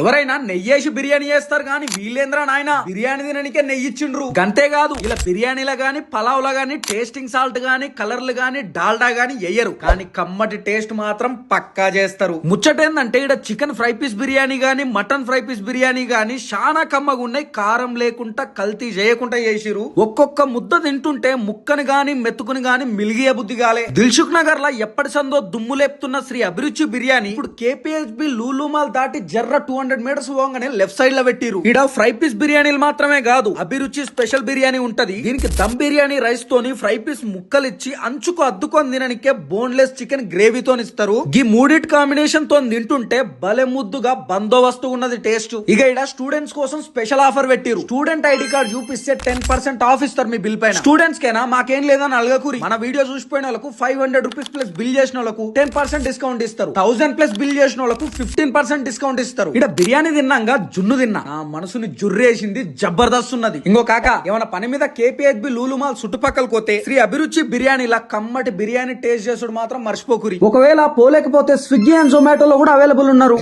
ఎవరైనా నెయ్యేసి బిర్యానీ చేస్తారు కానీ వీళ్ళేంద్రా నాయన బిర్యానీ తిననికే నెయ్యి ఇచ్చిండ్రు. గంతేకాదు ఇలా బిర్యానీలో గానీ పలావ్లో గానీ టేస్టింగ్ సాల్ట్ గానీ కలర్లు గానీ డాల్డా గానీ ఎయ్యరు, కానీ కమ్మటి టేస్ట్ మాత్రం పక్కా చేస్తారు. ముచ్చటేందంటే ఇక్కడ చికెన్ ఫ్రై పీస్ బిర్యానీ గానీ మటన్ ఫ్రై పీస్ బిర్యానీ గానీ చాలా కమ్మగా ఉన్నాయి. కారం లేకుండా కల్తీ చేయకుండా చేసిరు. ఒక్కొక్క ముద్ద తింటుంటే ముక్కని గానీ మెతుకుని గానీ మిలిగియ బుద్ధి గాలే. దిల్సుఖ్ నగర్ లా ఎప్పటి సందో దుమ్ము లేపుతున్న శ్రీ అభిరుచి బిర్యానీ ఇప్పుడు కేపీహెచ్బి లూలుమాల్ దాటి జర్ర 200 మీటర్స్ పోగానే లెఫ్ట్ సైడ్ లో పెట్టిరు. ఇక్కడ ఫ్రై పీస్ బిర్యానీలు మాత్రమే కాదు, అభిరుచి స్పెషల్ బిర్యానీ ఉంటది. దీనికి దమ్ బిర్యానీ రైస్ తోని ఫ్రై పీస్ ముక్కలు ఇచ్చి అంచుకు అద్దుకొని తిననికే బోన్లెస్ చికెన్ గ్రేవీతో ఇస్తారు. ఈ మూడిటి కాంబినేషన్ తో తింటుంటే భలే ముద్దుగా బందోబస్తు ఉన్నది టేస్ట్. ఇక ఇక్కడ స్టూడెంట్స్ కోసం స్పెషల్ ఆఫర్ పెట్టిరు. స్టూడెంట్ ఐడి కార్డ్ చూపిస్తే 10% ఆఫ్ ఇస్తారు మీ బిల్ పైన. స్టూడెంట్స్ కేనా మాకేం లేదని అలగకూరి. మన వీడియో చూసిపోయిన వాళ్ళకు 500 రూపీస్ ప్లస్ బిల్ చేసిన వాళ్ళకు 10% డిస్కౌంట్ ఇస్తారు. 1000 ప్లస్ బిల్ చేసిన వాళ్ళకు 15% డిస్కౌంట్ ఇస్తారు. ఇక్కడ బిర్యానీ తిన్నాగా జున్ను తిన్నా నా మనసుని జుర్రేసింది, జబర్దస్త్ ఉన్నది. ఇంకో కాక ఏమైనా పని మీద కేపీహెచ్బి లూలుమాల్ చుట్టుపక్కల పోతే శ్రీ అభిరుచి బిర్యానీలా కమ్మటి బిర్యానీ టేస్ట్ చేసుడు మాత్రం మర్చిపోకురి. ఒకవేళ పోలేకపోతే స్విగ్గీ అండ్ జొమాటోలో కూడా అవైలబుల్ ఉన్నారు.